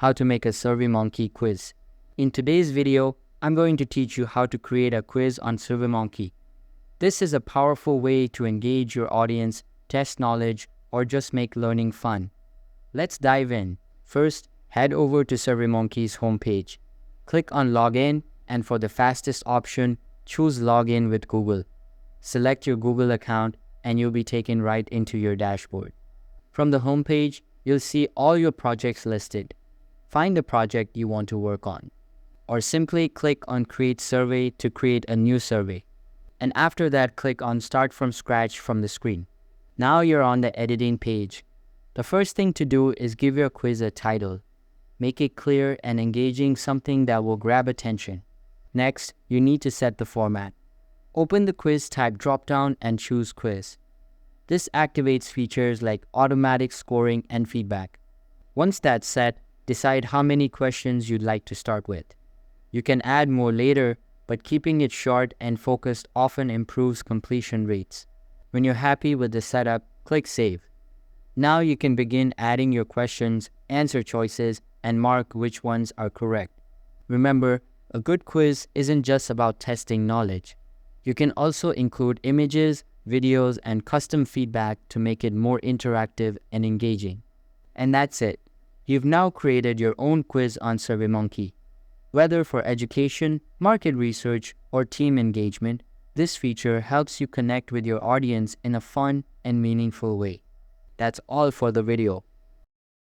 how to make a SurveyMonkey quiz. In today's video, I'm going to teach you how to create a quiz on SurveyMonkey. This is a powerful way to engage your audience, test knowledge, or just make learning fun. Let's dive in. First, head over to SurveyMonkey's homepage. Click on Login, and for the fastest option, choose Login with Google. Select your Google account, and you'll be taken right into your dashboard. From the homepage, you'll see all your projects listed. Find the project you want to work on, or simply click on Create Survey to create a new survey. And after that, click on Start from Scratch from the screen. Now you're on the editing page. The first thing to do is give your quiz a title. Make it clear and engaging, something that will grab attention. Next, you need to set the format. Open the quiz type dropdown and choose Quiz. This activates features like automatic scoring and feedback. Once that's set, decide how many questions you'd like to start with. You can add more later, but keeping it short and focused often improves completion rates. When you're happy with the setup, click Save. Now you can begin adding your questions, answer choices, and mark which ones are correct. Remember, a good quiz isn't just about testing knowledge. You can also include images, videos, and custom feedback to make it more interactive and engaging. And that's it. You've now created your own quiz on SurveyMonkey. Whether for education, market research, or team engagement, this feature helps you connect with your audience in a fun and meaningful way. That's all for the video.